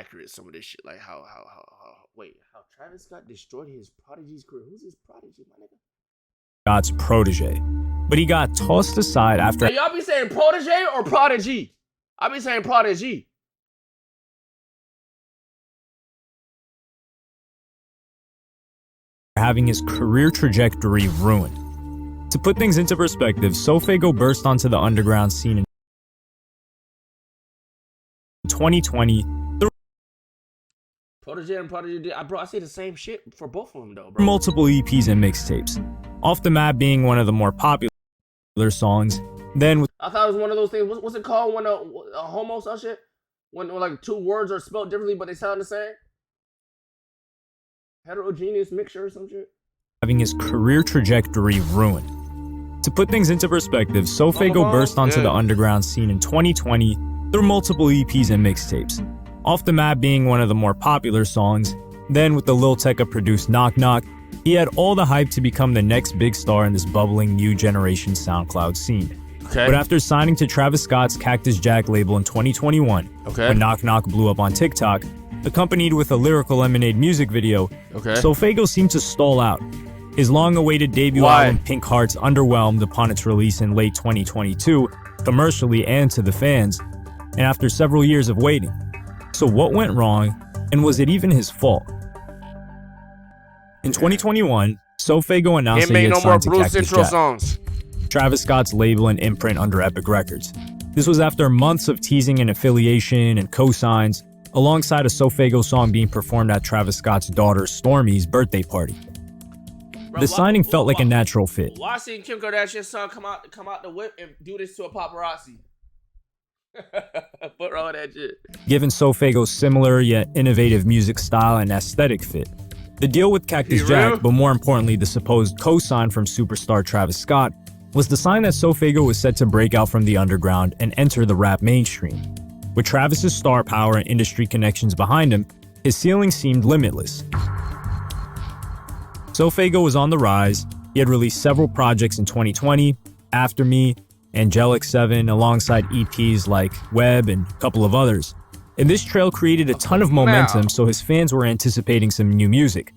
accurate some of this shit. Like how wait, how Travis Scott destroyed his prodigy's career. Who's his prodigy, my nigga? Scott's protege. But he got tossed aside after Hey, y'all be saying protege or prodigy? I be saying prodigy. having his career trajectory ruined. To put things into perspective, SoFaygo burst onto the underground scene in 2020. Protege and Prodigy, bro, I say the same shit for both of them though, bro. Multiple EPs and mixtapes. Off the Map being one of the more popular songs. Then with I thought it was one of those things. What's it called when a homo or shit? When like two words are spelled differently but they sound the same? Heterogeneous mixture or some shit? having his career trajectory ruined. To put things into perspective, SoFaygo burst onto the underground scene in 2020 through multiple EPs and mixtapes. Off the Map being one of the more popular songs. Then with the Lil Tecca produced Knock Knock, he had all the hype to become the next big star in this bubbling new generation SoundCloud scene. Okay. But after signing to Travis Scott's Cactus Jack label in 2021, when Knock Knock blew up on TikTok, accompanied with a Lyrical Lemonade music video, SoFaygo seemed to stall out. His long-awaited debut album Pink Hearts underwhelmed upon its release in late 2022, commercially and to the fans, and after several years of waiting. So what went wrong, and was it even his fault? In 2021, SoFaygo announced that he had signed to Cactus Jack, Travis Scott's label and imprint under Epic Records. This was after months of teasing an affiliation and co-signs, alongside a SoFaygo song being performed at Travis Scott's daughter Stormi's birthday party. The signing felt like a natural fit. Why seen Kim Kardashian's son come out the whip and do this to a paparazzi? What wrong with that shit? Given SoFaygo's similar yet innovative music style and aesthetic fit. The deal with Cactus Jack, but more importantly the supposed co-sign from superstar Travis Scott, was the sign that SoFaygo was set to break out from the underground and enter the rap mainstream. With Travis's star power and industry connections behind him, his ceiling seemed limitless. SoFaygo was on the rise. He had released several projects in 2020, After Me, Angelic 7, alongside EPs like Web and a couple of others. And this trail created a ton of momentum, so his fans were anticipating some new music.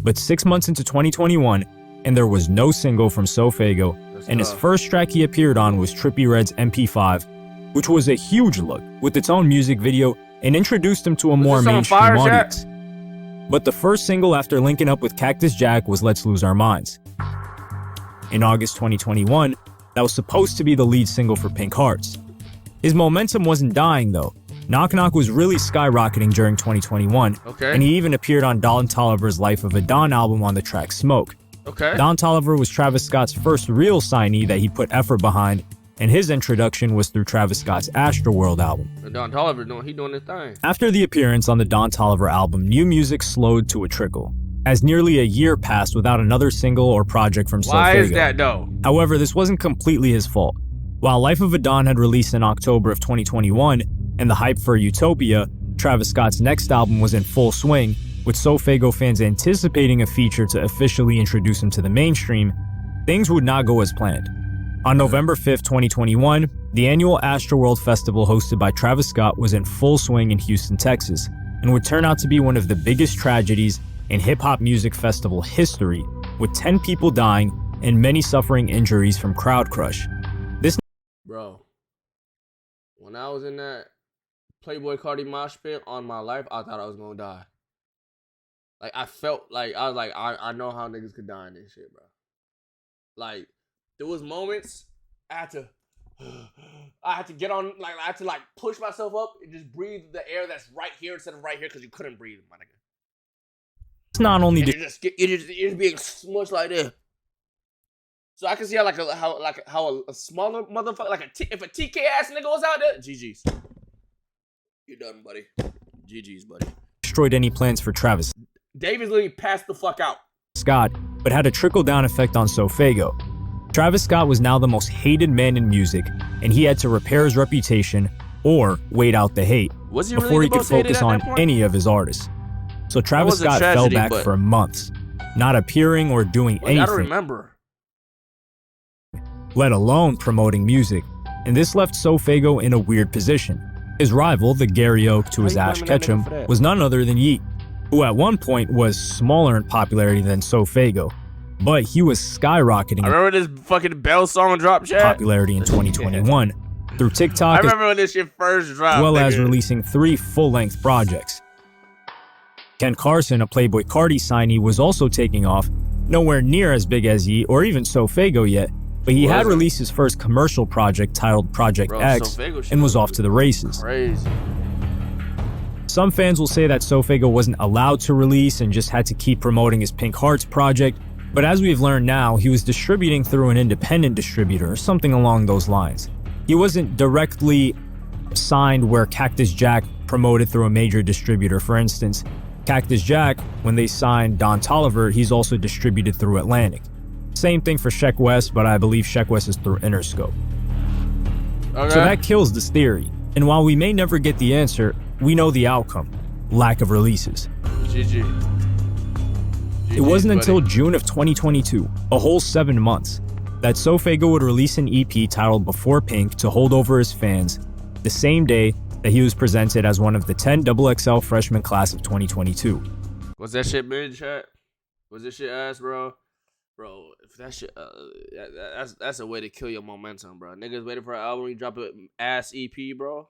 But 6 months into 2021, and there was no single from SoFaygo, and his first track he appeared on was Trippie Redd's MP5, which was a huge look with its own music video and introduced him to a more mainstream audience. But the first single after linking up with Cactus Jack was Let's Lose Our Minds. In August 2021, that was supposed to be the lead single for Pink Hearts. His momentum wasn't dying though. Knock Knock was really skyrocketing during 2021, and he even appeared on Don Toliver's Life of a Don album on the track Smoke. Don Toliver was Travis Scott's first real signee that he put effort behind, and his introduction was through Travis Scott's Astroworld album. Don Toliver doing his thing. After the appearance on the Don Toliver album, new music slowed to a trickle, as nearly a year passed without another single or project from SoFaygo. Why is that though? However, this wasn't completely his fault. While Life of a Don had released in October of 2021, and the hype for Utopia, Travis Scott's next album was in full swing, with SoFaygo fans anticipating a feature to officially introduce him to the mainstream, things would not go as planned. On November 5th, 2021, the annual Astroworld Festival hosted by Travis Scott was in full swing in Houston, Texas, and would turn out to be one of the biggest tragedies in hip-hop music festival history, with 10 people dying and many suffering injuries from crowd crush. Bro, when I was in that Playboy Cardi mosh pit on my life, I thought I was gonna die. Like, I felt like, I was like, I know how niggas could die in this shit, bro. Like, there was moments I had to get on, like, I had to, like, push myself up and just breathe the air that's right here instead of right here because you couldn't breathe, my nigga. It's not only you're just being smushed like this. So I can see how a smaller motherfucker, like if a TK ass nigga was out there, GG's. You're done, buddy. GG's, buddy. Destroyed any plans for Travis Davis literally passed the fuck out. Scott, but had a trickle-down effect on SoFaygo. Travis Scott was now the most hated man in music, and he had to repair his reputation or wait out the hate before he could focus on any of his artists. So Travis Scott fell back for months, not appearing or doing anything. I don't remember. Let alone promoting music, and this left SoFaygo in a weird position. His rival, the Gary Oak to his How you Ash blaming that nigga Ketchum, for that? was none other than Yeet, who at one point was smaller in popularity than SoFaygo, but he was skyrocketing I remember this fucking Bell song drop, in chat. popularity in 2021 through TikTok, I remember when this shit first dropped. as well nigga. as releasing 3 full-length projects. Ken Carson, a Playboi Carti signee, was also taking off, nowhere near as big as Yeet or even SoFaygo yet, but he had released his first commercial project titled Project X SoFaygo and was off to the races. Crazy. Some fans will say that SoFaygo wasn't allowed to release and just had to keep promoting his Pink Hearts project, but as we've learned now, he was distributing through an independent distributor or something along those lines. He wasn't directly signed where Cactus Jack promoted through a major distributor. For instance, Cactus Jack, when they signed Don Toliver, he's also distributed through Atlantic. Same thing for Sheck West, but I believe Sheck West is through Interscope. Okay. So that kills this theory. And while we may never get the answer, we know the outcome: lack of releases. GG. It wasn't until June of 2022, a whole 7 months, that SoFaygo would release an EP titled Before Pink to hold over his fans, the same day that he was presented as one of the 10 XXL freshman class of 2022. Was that shit mid, chat? Was this shit ass, bro? Bro, if that shit, that's a way to kill your momentum, bro. Niggas waiting for an album, you drop an ass EP, bro.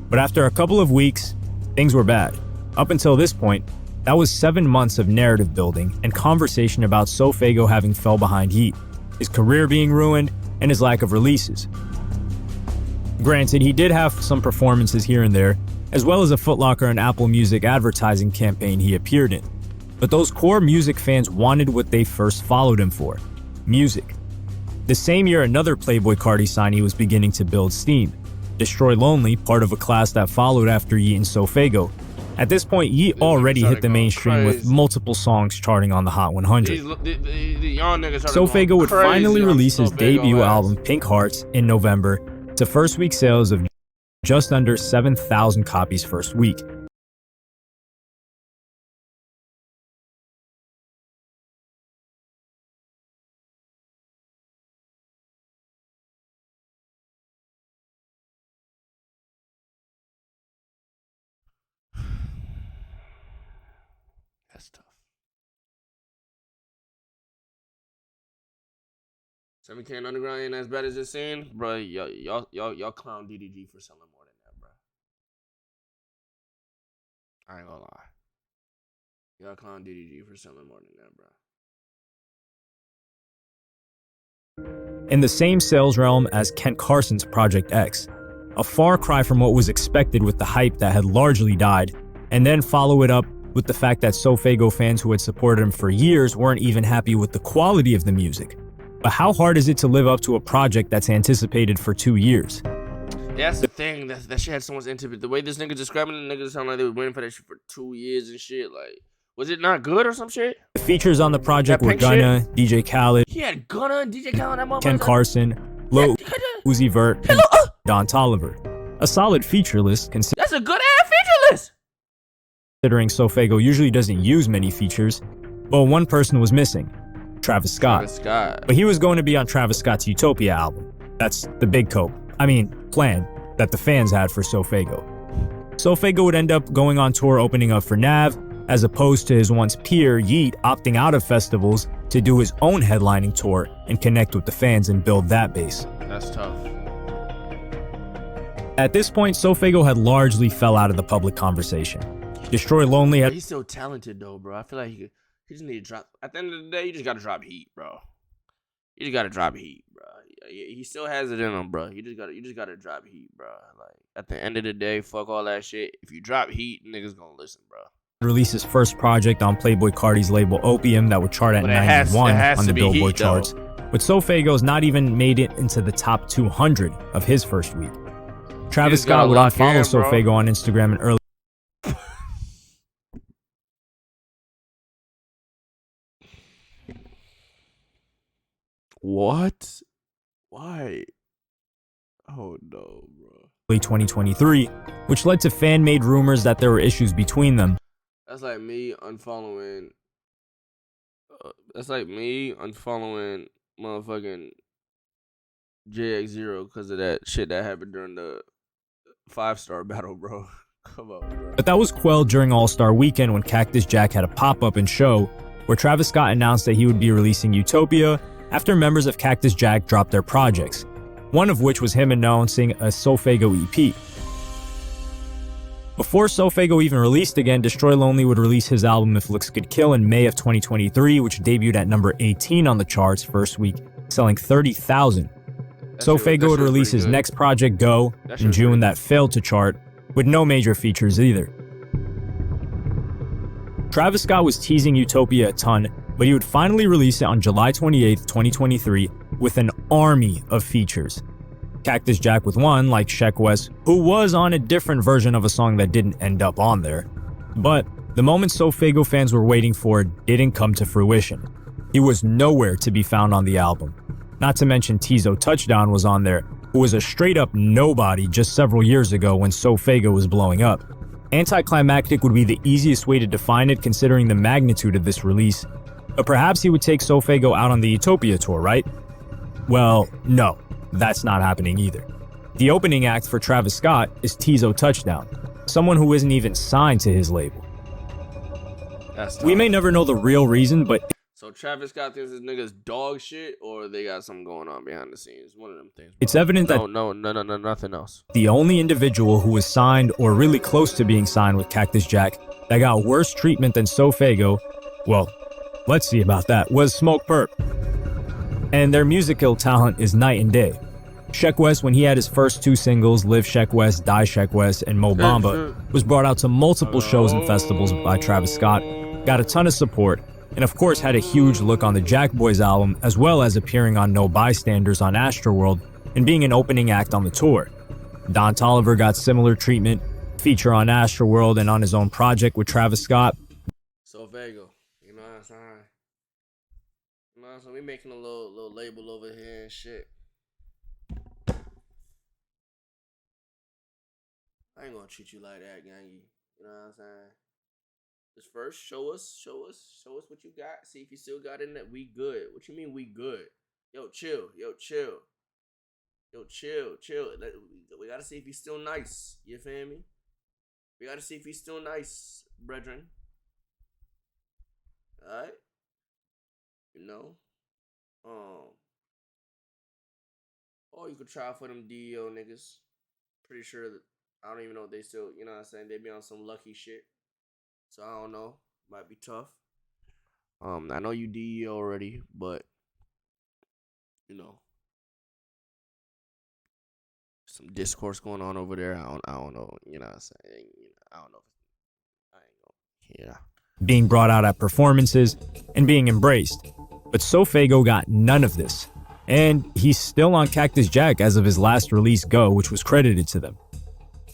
But after a couple of weeks, things were bad. Up until this point, that was 7 months of narrative building and conversation about SoFaygo having fell behind Yeet, his career being ruined, and his lack of releases. Granted, he did have some performances here and there, as well as a Foot Locker and Apple Music advertising campaign he appeared in. But those core music fans wanted what they first followed him for: music. The same year, another Playboi Carti signee was beginning to build steam: Destroy Lonely, part of a class that followed after Yeet and SoFaygo. At this point, Yeet already hit the mainstream with multiple songs charting on the Hot 100. SoFaygo would finally release his debut album, Pink Hearts, in November, to first week sales of just under 7,000 copies first week. That's tough. 7K Underground ain't as bad as it seems, bro. Y'all clown DDG for selling more than that, bro. I ain't gonna lie. Y'all clown DDG for selling more than that, bro. In the same sales realm as Kent Carson's Project X, a far cry from what was expected with the hype that had largely died, and then follow it up with the fact that SoFaygo fans who had supported him for years weren't even happy with the quality of the music. But how hard is it to live up to a project that's anticipated for 2 years? Yeah, that's the thing. That shit had someone's intimate. The way this nigga describing it, niggas sound like they were waiting for that shit for 2 years and shit. Like, was it not good or some shit? The features on the project were Gunna, DJ Khaled, He had Gunna, DJ Khaled, that motherfucker. Ken Carson, Lil Uzi Vert, and Don Toliver. A solid feature list That's a good ass feature list. considering SoFaygo usually doesn't use many features, but one person was missing: Travis Scott. But he was going to be on Travis Scott's Utopia album. That's the big plan that the fans had for SoFaygo. SoFaygo would end up going on tour opening up for Nav, as opposed to his once peer Yeet opting out of festivals to do his own headlining tour and connect with the fans and build that base. That's tough. At this point, SoFaygo had largely fell out of the public conversation. Destroy Lonely had... He's still talented though, bro. I feel like he just need to drop. At the end of the day, you just gotta drop heat, bro. You just gotta drop heat, bro. He still has it in him, bro. You just gotta drop heat, bro. Like, at the end of the day, fuck all that shit. If you drop heat, niggas gonna listen, bro. Released his first project on Playboi Carti's label Opium that would chart at 91 on the Billboard charts. But SoFaygo's not even made it into the top 200 of his first week. Travis Scott would unfollow SoFaygo on Instagram in early... What? Why? Oh no, bro. 2023, which led to fan-made rumors that there were issues between them. That's like me unfollowing. That's like me unfollowing motherfucking JX0 because of that shit that happened during the 5-star battle, bro. Come on, bro. But that was quelled during All-Star Weekend when Cactus Jack had a pop-up and show where Travis Scott announced that he would be releasing Utopia after members of Cactus Jack dropped their projects, one of which was him announcing a SoFaygo EP. Before SoFaygo even released again, Destroy Lonely would release his album If Looks Could Kill in May of 2023, which debuted at number 18 on the charts first week, selling 30,000. SoFaygo would release his next project, Go, in June that failed to chart, with no major features either. Travis Scott was teasing Utopia a ton, but he would finally release it on July 28, 2023, with an army of features. Cactus Jack with one, like Sheck West, who was on a different version of a song that didn't end up on there. But the moment SoFaygo fans were waiting for didn't come to fruition. He was nowhere to be found on the album. Not to mention Tizo Touchdown was on there, who was a straight-up nobody just several years ago when SoFaygo was blowing up. Anticlimactic would be the easiest way to define it considering the magnitude of this release, but perhaps he would take SoFaygo out on the Utopia tour, right? Well, no, that's not happening either. The opening act for Travis Scott is Tizo Touchdown, someone who isn't even signed to his label. We may never know the real reason, but so Travis Scott thinks this nigga's dog shit, or they got something going on behind the scenes. One of them things. Bro. It's evident that no, nothing else. The only individual who was signed or really close to being signed with Cactus Jack that got worse treatment than SoFaygo, well, let's see about that, was Smoke Perp. And their musical talent is night and day. Sheck West, when he had his first two singles, Live Sheck West, Die Sheck West, and Mo Bamba, was brought out to multiple shows and festivals by Travis Scott, got a ton of support, and of course had a huge look on the Jack Boys album, as well as appearing on No Bystanders on Astroworld and being an opening act on the tour. Don Toliver got similar treatment, feature on Astroworld and on his own project with Travis Scott. SoFaygo, you know what I'm saying? You know what I'm saying? We making a little label over here and shit. I ain't gonna treat you like that, gangy. You know what I'm saying? Just first, show us what you got. See if you still got in that. We good. What you mean we good? Yo, chill. We gotta see if he's still nice. You feel me? We gotta see if he's still nice, brethren. Alright? You know? Or you could try for them DEO niggas. Pretty sure that I don't even know if they still, you know what I'm saying, they be on some lucky shit. So I don't know. Might be tough. I know you DEO already, but you know. Some discourse going on over there. I don't know, you know what I'm saying? I don't know. I ain't gonna, being brought out at performances and being embraced. But SoFaygo got none of this. And he's still on Cactus Jack as of his last release, Go, which was credited to them.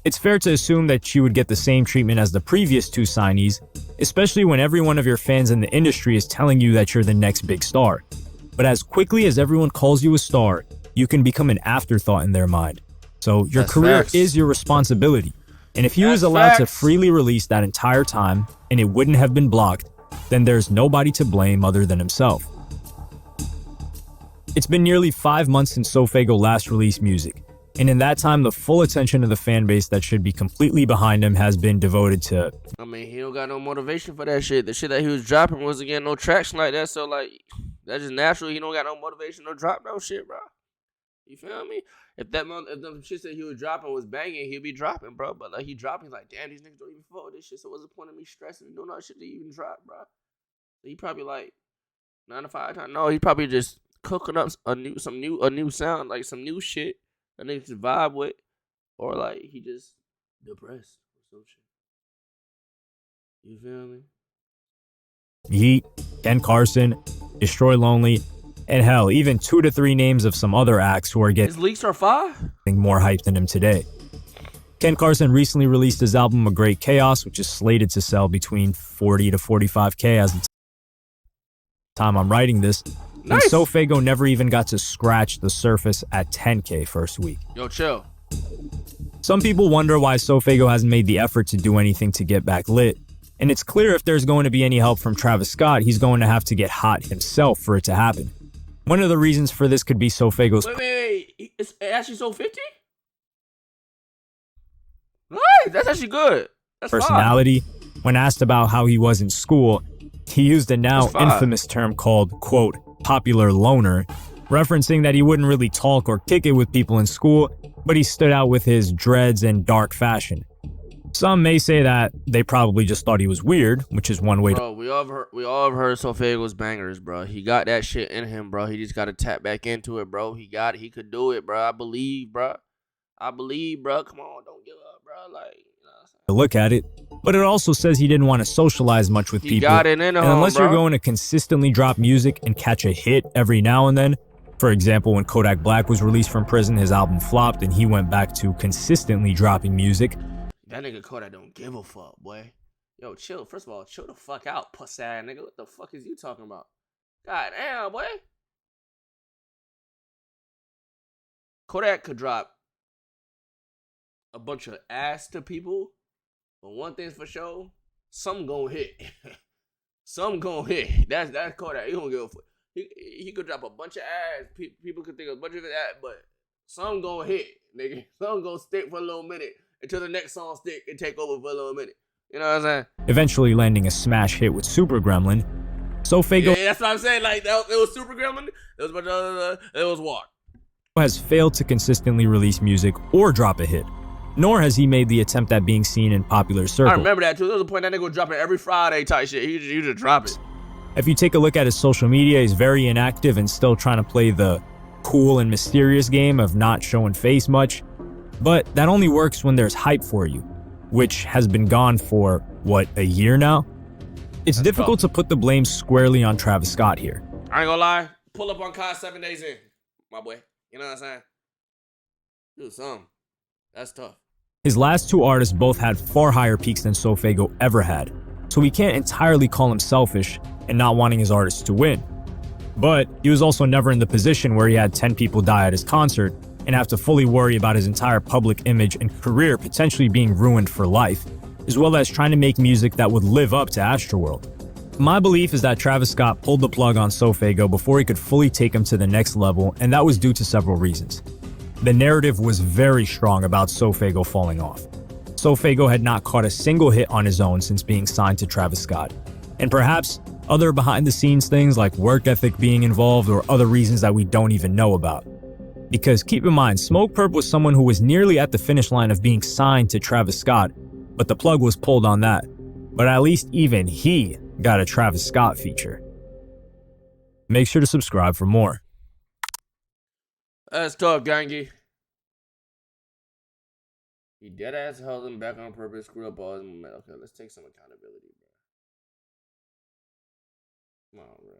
It's fair to assume that you would get the same treatment as the previous two signees, especially when every one of your fans in the industry is telling you that you're the next big star. But as quickly as everyone calls you a star, you can become an afterthought in their mind. So your career is your responsibility. And if he was allowed to freely release that entire time and it wouldn't have been blocked, then there's nobody to blame other than himself. It's been nearly 5 months since SoFaygo last released music. And in that time, the full attention of the fan base that should be completely behind him has been devoted to... I mean, he don't got no motivation for that shit. The shit that he was dropping wasn't getting no traction like that. So, like, that's just natural. He don't got no motivation to drop no shit, bro. You feel me? If the shit that he was dropping was banging, he'd be dropping, bro. But, like, he dropping, he's like, damn, these niggas don't even fuck with this shit. So what's the point of me stressing and doing all that shit to even drop, bro? So he probably, like, 9 to 5 times. No, he probably just cooking up a new sound, like some new shit. A nigga to vibe with, or like he just depressed or some shit. You feel me? Heat, Ken Carson, Destroy Lonely, and hell, even 2 to 3 names of some other acts who are getting his leaks are fire. More hype than him today. Ken Carson recently released his album A Great Chaos, which is slated to sell between 40 to 45K as the time I'm writing this. Nice. And SoFaygo never even got to scratch the surface at 10K first week. Yo, chill. Some people wonder why SoFaygo hasn't made the effort to do anything to get back lit. And it's clear if there's going to be any help from Travis Scott, he's going to have to get hot himself for it to happen. One of the reasons for this could be SoFaygo's... Wait. It's actually So 50? Right, that's actually good. That's fine. Personality. When asked about how he was in school, he used a now That's fine. infamous term called, quote, popular loner, referencing that he wouldn't really talk or kick it with people in school, but he stood out with his dreads and dark fashion. Some may say that they probably just thought he was weird, which is one way Bro, we all have heard SoFaygo's bangers, bro. He got that shit in him, bro. He just got to tap back into it, bro. He got it. He could do it, bro. I believe, bro. Come on, don't give up, bro. Like, you know what I'm saying? to look at it, but it also says he didn't want to socialize much with He people. got it in him, and unless bro. you're going to consistently drop music and catch a hit every now and then, for example, when Kodak Black was released from prison, his album flopped and he went back to consistently dropping music. That nigga Kodak don't give a fuck, boy. Yo, chill. First of all, chill the fuck out, puss ass nigga. What the fuck is you talking about? God damn, boy. Kodak could drop a bunch of ass to people, but one thing's for sure, some gon' hit. Some gon' hit. That's Kodak. He don't give a fuck. He could drop a bunch of ass. People could think a bunch of ass, but some gon' hit, nigga. Some gon' stick for a little minute until the next song stick and take over for a little minute. You know what I'm saying? Eventually landing a smash hit with Super Gremlin. SoFaygo Yeah, that's what I'm saying. Like, it was Super Gremlin. It was a bunch of it was what? has failed to consistently release music or drop a hit, nor has he made the attempt at being seen in popular circles. I remember that too. There was a point that nigga was dropping every Friday type shit. He just drop it. If you take a look at his social media, he's very inactive and still trying to play the cool and mysterious game of not showing face much. But that only works when there's hype for you, which has been gone for, what, a year now? It's difficult to put the blame squarely on Travis Scott here. I ain't gonna lie. Pull up on Kai 7 days in, my boy. You know what I'm saying? Do something. That's tough. His last two artists both had far higher peaks than SoFaygo ever had, so we can't entirely call him selfish and not wanting his artists to win. But he was also never in the position where he had 10 people die at his concert and have to fully worry about his entire public image and career potentially being ruined for life, as well as trying to make music that would live up to Astroworld. My belief is that Travis Scott pulled the plug on SoFaygo before he could fully take him to the next level, and that was due to several reasons. The narrative was very strong about SoFaygo falling off. SoFaygo had not caught a single hit on his own since being signed to Travis Scott, and perhaps other behind-the-scenes things like work ethic being involved or other reasons that we don't even know about. Because keep in mind, Smokepurpp was someone who was nearly at the finish line of being signed to Travis Scott, but the plug was pulled on that. But at least even he got a Travis Scott feature. Make sure to subscribe for more. That's tough, gangy. He dead ass held him back on purpose, screwed up all his momentum. Okay, let's take some accountability, bro. Come on, bro.